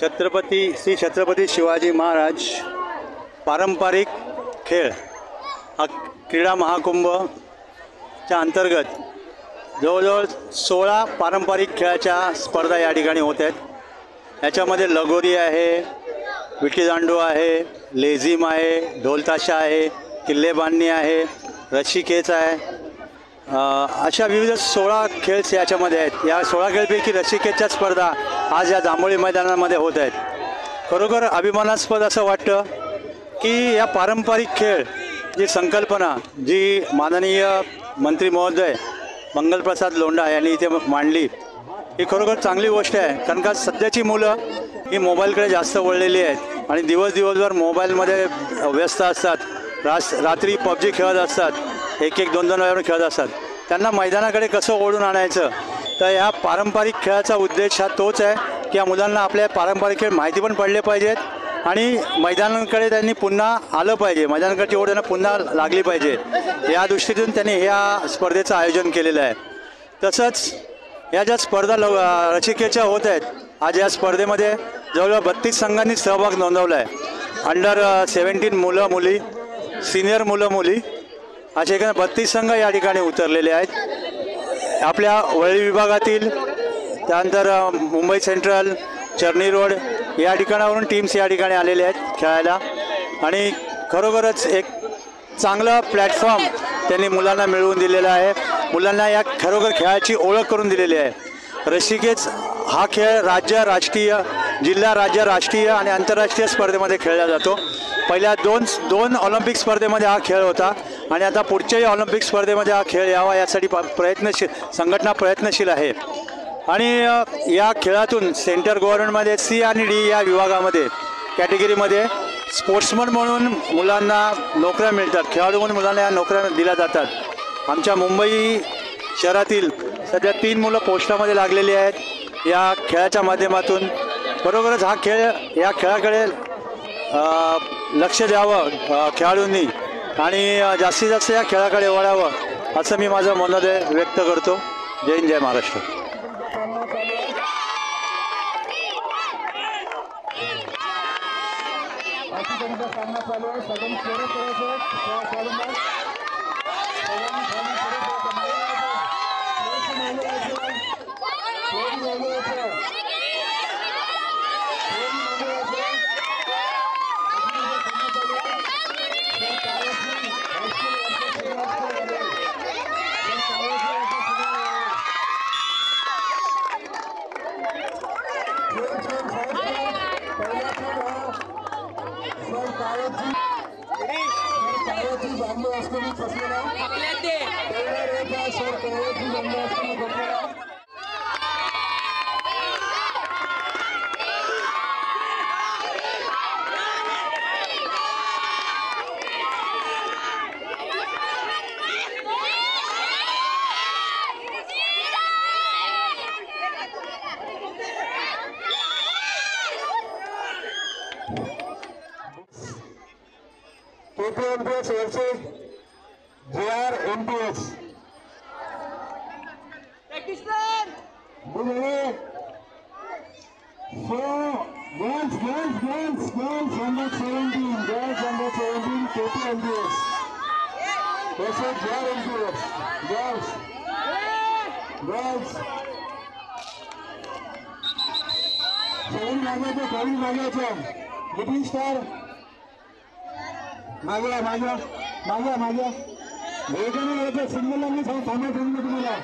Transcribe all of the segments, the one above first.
श्री छत्रपती शिवाजी महाराज पारंपरिक खेळ हा क्रीडा महाकुंभच्या अंतर्गत जवळजवळ 16 पारंपरिक खेळाच्या स्पर्धा या ठिकाणी होत आहेत। याच्यामध्ये लगोरी आहे, विटीदांडू आहे, लेझिम आहे, ढोलताशा आहे, किल्लेबांधणी आहे, रस्सीखेच आहे, अशा विविध 16 खेळ याच्यामध्ये आहेत। या 16 खेळपैकी रस्सीखेचच्या स्पर्धा आज या जांभोळी मैदानामध्ये होत आहेत। खरोखर अभिमानास्पद असं वाटतं की या पारंपरिक खेळ जी संकल्पना जी माननीय मंत्री महोदय मंगलप्रसाद लोंढा यांनी इथे मांडली ही खरोखर चांगली गोष्ट आहे। कारण का सध्याची मुलं ही मोबाईलकडे जास्त वळलेली आहेत आणि दिवसभर मोबाईलमध्ये व्यस्त असतात। रात्री पबजी खेळत असतात, 1-2 वेळावर खेळत असतात। त्यांना मैदानाकडे कसं ओढून आणायचं, तर या पारंपरिक खेळाचा उद्देश हा तोच आहे की या मुलांना आपल्या पारंपरिक खेळ माहिती पण पडले पाहिजेत आणि मैदानाकडे त्यांनी पुन्हा आलं पाहिजे, मैदानाकडची ओढ त्यांना पुन्हा लागली पाहिजे। या दृष्टीतून त्यांनी ह्या स्पर्धेचं आयोजन केलेलं आहे। तसंच या ज्या स्पर्धा रस्सीखेचच्या होत आहेत, आज या स्पर्धेमध्ये जवळजवळ 32 संघांनी सहभाग नोंदवला आहे। अंडर 17 मुलं मुली, सिनियर मुलं मुली असे एकूण 32 संघ या ठिकाणी उतरलेले आहेत। आपल्या वरळी विभागातील, त्यानंतर मुंबई सेंट्रल, चर्नी रोड या ठिकाणावरून टीम्स या ठिकाणी आलेले आहेत खेळायला आणि खरोखरच एक चांगला प्लॅटफॉर्म त्यांनी मुलांना मिळवून दिलेला आहे। मुलांना या खरोखर खेळाची ओळख करून दिलेली आहे। रस्सीखेच हा खेळ राज्य, राष्ट्रीय, जिल्हा, राज्य, राष्ट्रीय आणि आंतरराष्ट्रीय स्पर्धेमध्ये खेळला जातो। पहिल्या दोन ऑलिम्पिक स्पर्धेमध्ये हा खेळ होता आणि आता पुढच्याही ऑलिम्पिक स्पर्धेमध्ये हा खेळ यावा यासाठी संघटना प्रयत्नशील आहे। आणि या खेळातून सेंटर गव्हर्नमेंटमध्ये C आणि D या विभागामध्ये कॅटेगरीमध्ये स्पोर्ट्समन म्हणून मुलांना नोकऱ्या मिळतात, खेळाडू म्हणून मुलांना या नोकऱ्या दिल्या जातात। आमच्या मुंबई शहरातील सध्या 3 मुलं पोस्टामध्ये लागलेली आहेत या खेळाच्या माध्यमातून। बरोबरच हा खेळ, या खेळाकडे लक्ष द्यावं खेळाडूंनी आणि जास्तीत जास्त या खेळाकडे वळावं असं मी माझं मनोदय व्यक्त करतो। जय हिंद, जय Maharashtra. KPMPS versus JRMPS. Girls under 17, KPMPS versus JRMPS. Girls. Seven लागायचं. Little Star. मागे वेगाने यायचं, सिग्नल आम्ही थांबा तुम्हाला।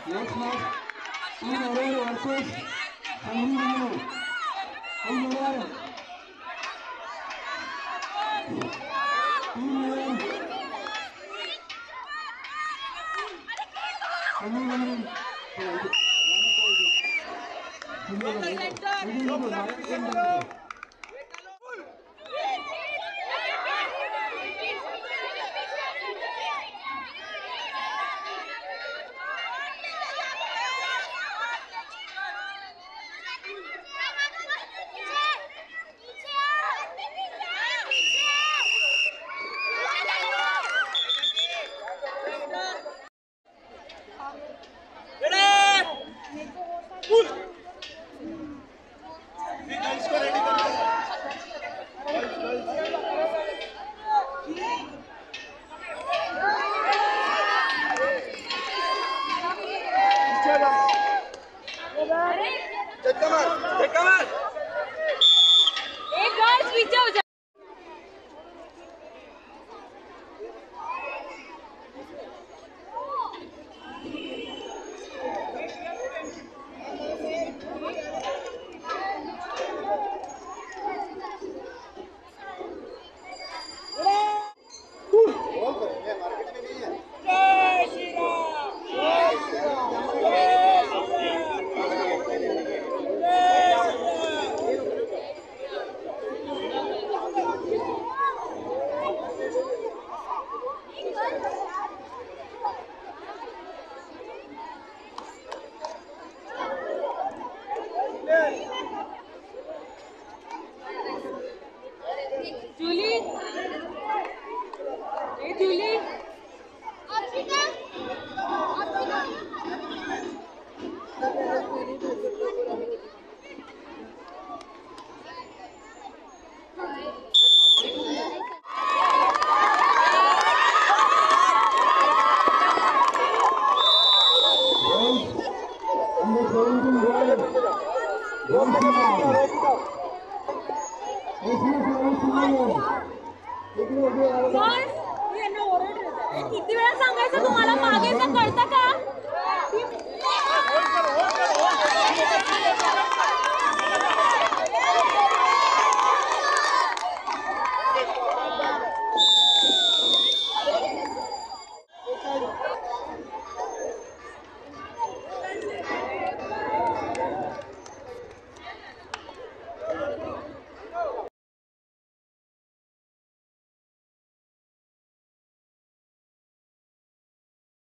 Next match, Team Aurora versus Sanghvi Mangalore. Team Aurora. Team Aurora. Sanghvi Mangalore. किती वेळा सांगायचं तुम्हाला मागेचं कळतं का?